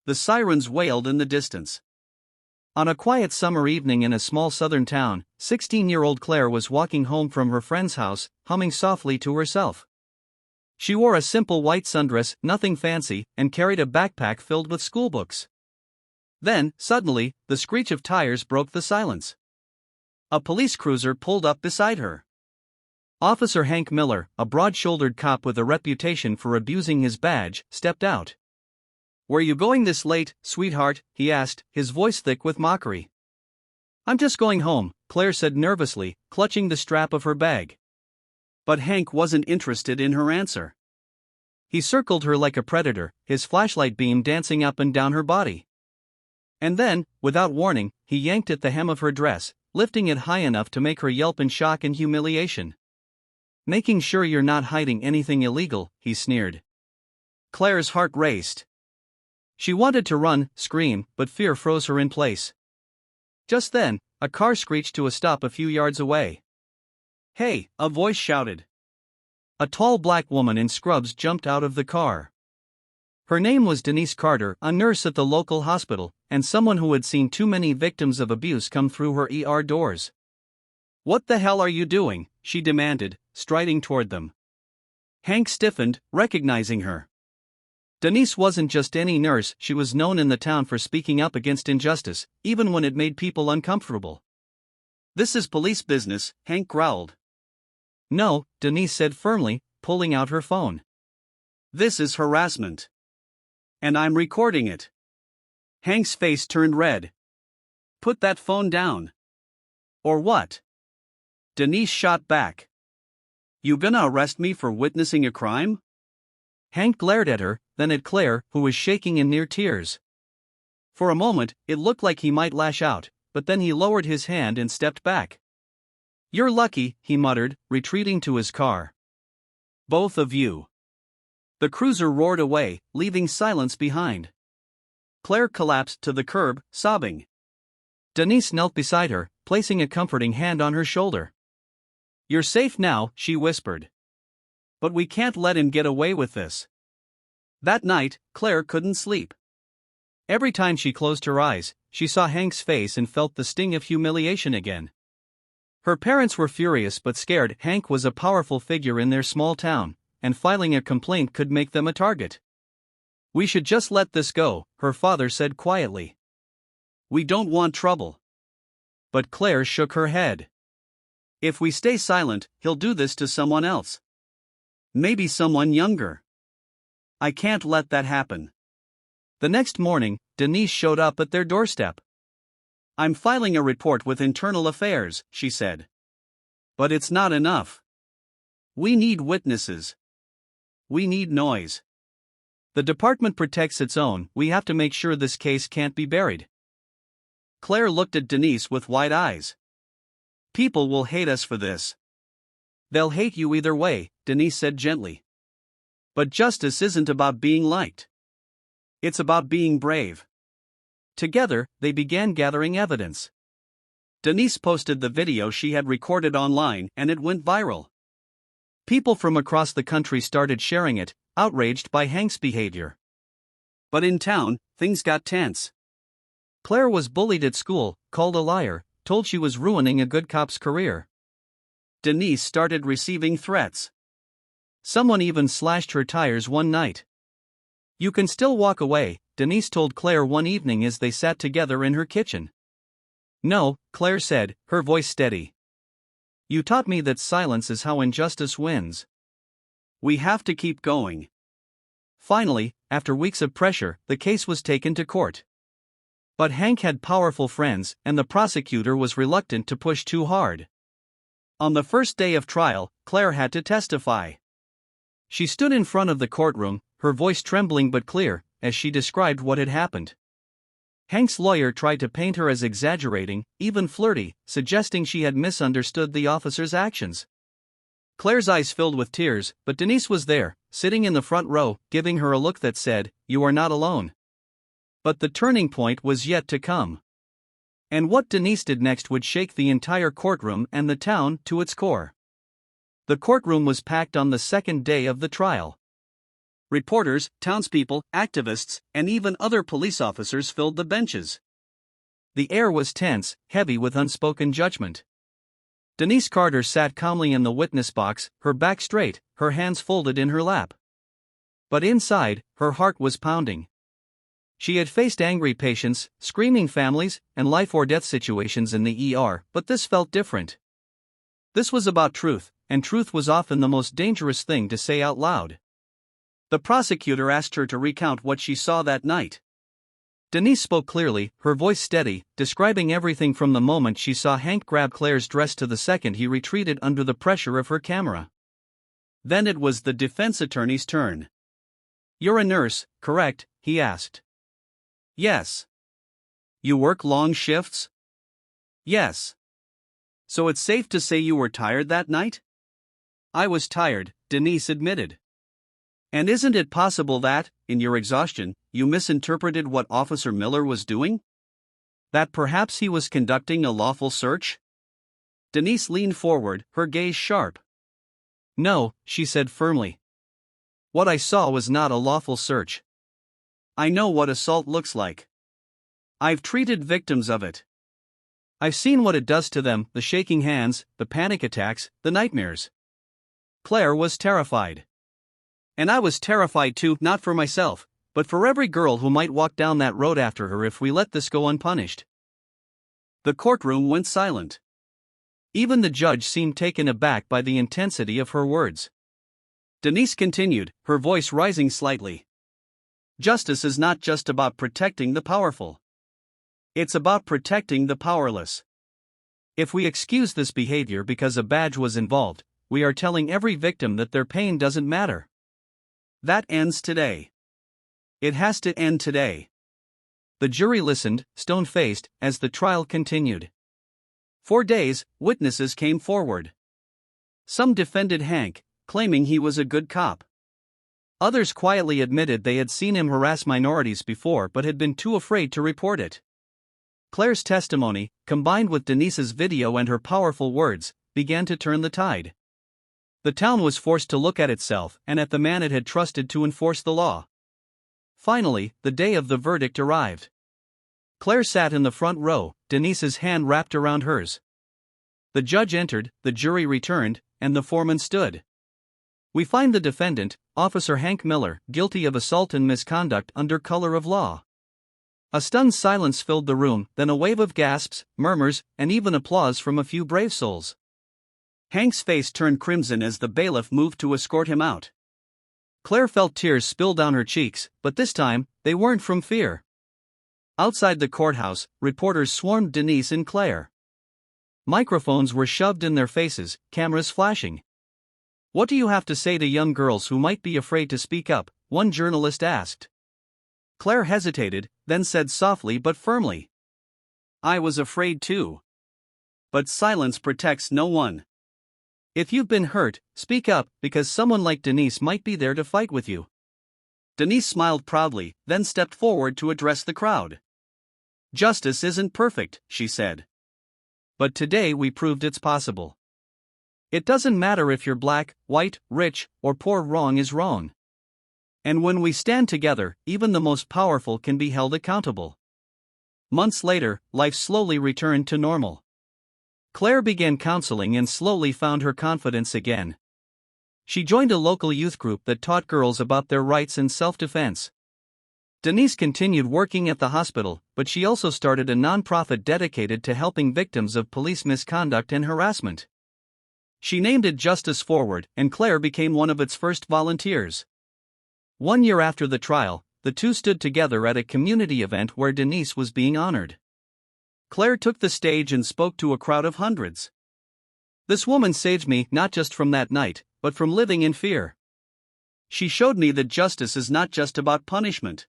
the sirens wailed in the distance. On a quiet summer evening in a small southern town, 16-year-old Claire was walking home from her friend's house, humming softly to herself. She wore a simple white sundress, nothing fancy, and carried a backpack filled with schoolbooks. Then, suddenly, the screech of tires broke the silence. A police cruiser pulled up beside her. Officer Hank Miller, a broad-shouldered cop with a reputation for abusing his badge, stepped out. "Where you going this late, sweetheart?" he asked, his voice thick with mockery. "I'm just going home," Claire said nervously, clutching the strap of her bag. But Hank wasn't interested in her answer. He circled her like a predator, his flashlight beam dancing up and down her body. And then, without warning, he yanked at the hem of her dress, lifting it high enough to make her yelp in shock and humiliation. "Making sure you're not hiding anything illegal," he sneered. Claire's heart raced. She wanted to run, scream, but fear froze her in place. Just then, a car screeched to a stop a few yards away. "Hey!" a voice shouted. A tall black woman in scrubs jumped out of the car. Her name was Denise Carter, a nurse at the local hospital, and someone who had seen too many victims of abuse come through her ER doors. "What the hell are you doing?" she demanded, striding toward them. Hank stiffened, recognizing her. Denise wasn't just any nurse, she was known in the town for speaking up against injustice, even when it made people uncomfortable. "This is police business," Hank growled. "No," Denise said firmly, pulling out her phone. "This is harassment. And I'm recording it." Hank's face turned red. "Put that phone down." "Or what?" Denise shot back. "You gonna arrest me for witnessing a crime?" Hank glared at her, then at Claire, who was shaking in near tears. For a moment, it looked like he might lash out, but then he lowered his hand and stepped back. "You're lucky," he muttered, retreating to his car. "Both of you." The cruiser roared away, leaving silence behind. Claire collapsed to the curb, sobbing. Denise knelt beside her, placing a comforting hand on her shoulder. "You're safe now," she whispered. "But we can't let him get away with this." That night, Claire couldn't sleep. Every time she closed her eyes, she saw Hank's face and felt the sting of humiliation again. Her parents were furious but scared. Hank was a powerful figure in their small town, and filing a complaint could make them a target. "We should just let this go," her father said quietly. "We don't want trouble." But Claire shook her head. "If we stay silent, he'll do this to someone else. Maybe someone younger. I can't let that happen." The next morning, Denise showed up at their doorstep. "I'm filing a report with Internal Affairs," she said. "But it's not enough. We need witnesses. We need noise. The department protects its own, we have to make sure this case can't be buried." Claire looked at Denise with wide eyes. "People will hate us for this." "They'll hate you either way," Denise said gently. "But justice isn't about being liked. It's about being brave." Together, they began gathering evidence. Denise posted the video she had recorded online, and it went viral. People from across the country started sharing it, outraged by Hank's behavior. But in town, things got tense. Claire was bullied at school, called a liar, told she was ruining a good cop's career. Denise started receiving threats. Someone even slashed her tires one night. "You can still walk away," Denise told Claire one evening as they sat together in her kitchen. "No," Claire said, her voice steady. "You taught me that silence is how injustice wins. We have to keep going." Finally, after weeks of pressure, the case was taken to court. But Hank had powerful friends, and the prosecutor was reluctant to push too hard. On the first day of trial, Claire had to testify. She stood in front of the courtroom, her voice trembling but clear, as she described what had happened. Hank's lawyer tried to paint her as exaggerating, even flirty, suggesting she had misunderstood the officer's actions. Claire's eyes filled with tears, but Denise was there, sitting in the front row, giving her a look that said, "You are not alone." But the turning point was yet to come. And what Denise did next would shake the entire courtroom and the town to its core. The courtroom was packed on the second day of the trial. Reporters, townspeople, activists, and even other police officers filled the benches. The air was tense, heavy with unspoken judgment. Denise Carter sat calmly in the witness box, her back straight, her hands folded in her lap. But inside, her heart was pounding. She had faced angry patients, screaming families, and life-or-death situations in the ER, but this felt different. This was about truth, and truth was often the most dangerous thing to say out loud. The prosecutor asked her to recount what she saw that night. Denise spoke clearly, her voice steady, describing everything from the moment she saw Hank grab Claire's dress to the second he retreated under the pressure of her camera. Then it was the defense attorney's turn. "You're a nurse, correct?" he asked. "Yes." "You work long shifts?" "Yes." "So it's safe to say you were tired that night?" "I was tired," Denise admitted. "And isn't it possible that, in your exhaustion, you misinterpreted what Officer Miller was doing? That perhaps he was conducting a lawful search?" Denise leaned forward, her gaze sharp. "No," she said firmly. "What I saw was not a lawful search. I know what assault looks like. I've treated victims of it. I've seen what it does to them, the shaking hands, the panic attacks, the nightmares." Claire was terrified. "And I was terrified too, not for myself, but for every girl who might walk down that road after her if we let this go unpunished." The courtroom went silent. Even the judge seemed taken aback by the intensity of her words. Denise continued, her voice rising slightly. "Justice is not just about protecting the powerful. It's about protecting the powerless. If we excuse this behavior because a badge was involved, we are telling every victim that their pain doesn't matter. That ends today. It has to end today." The jury listened, stone-faced, as the trial continued. For days, witnesses came forward. Some defended Hank, claiming he was a good cop. Others quietly admitted they had seen him harass minorities before but had been too afraid to report it. Claire's testimony, combined with Denise's video and her powerful words, began to turn the tide. The town was forced to look at itself and at the man it had trusted to enforce the law. Finally, the day of the verdict arrived. Claire sat in the front row, Denise's hand wrapped around hers. The judge entered, the jury returned, and the foreman stood. "We find the defendant, Officer Hank Miller, guilty of assault and misconduct under color of law." A stunned silence filled the room, then a wave of gasps, murmurs, and even applause from a few brave souls. Hank's face turned crimson as the bailiff moved to escort him out. Claire felt tears spill down her cheeks, but this time, they weren't from fear. Outside the courthouse, reporters swarmed Denise and Claire. Microphones were shoved in their faces, cameras flashing. "What do you have to say to young girls who might be afraid to speak up?" one journalist asked. Claire hesitated, then said softly but firmly, "I was afraid too. But silence protects no one. If you've been hurt, speak up, because someone like Denise might be there to fight with you." Denise smiled proudly, then stepped forward to address the crowd. "Justice isn't perfect," she said. "But today we proved it's possible. It doesn't matter if you're black, white, rich, or poor, wrong is wrong. And when we stand together, even the most powerful can be held accountable." Months later, life slowly returned to normal. Claire began counseling and slowly found her confidence again. She joined a local youth group that taught girls about their rights and self-defense. Denise continued working at the hospital, but she also started a nonprofit dedicated to helping victims of police misconduct and harassment. She named it Justice Forward, and Claire became one of its first volunteers. 1 year after the trial, the two stood together at a community event where Denise was being honored. Claire took the stage and spoke to a crowd of hundreds. "This woman saved me not just from that night, but from living in fear. She showed me that justice is not just about punishment.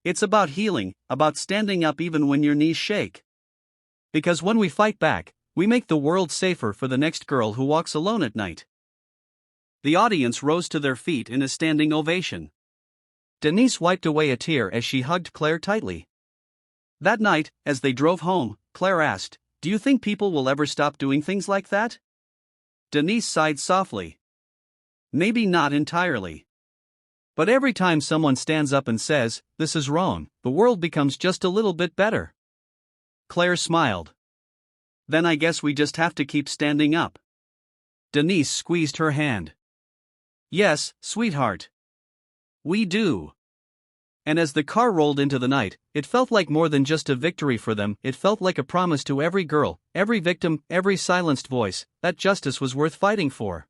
It's about healing, about standing up even when your knees shake. Because when we fight back, we make the world safer for the next girl who walks alone at night." The audience rose to their feet in a standing ovation. Denise wiped away a tear as she hugged Claire tightly. That night, as they drove home, Claire asked, "Do you think people will ever stop doing things like that?" Denise sighed softly. "Maybe not entirely. But every time someone stands up and says, "This is wrong," the world becomes just a little bit better. Claire smiled. Then I guess we just have to keep standing up. Denise squeezed her hand. Yes, sweetheart. We do. And as the car rolled into the night, it felt like more than just a victory for them. It felt like a promise to every girl, every victim, every silenced voice, that justice was worth fighting for.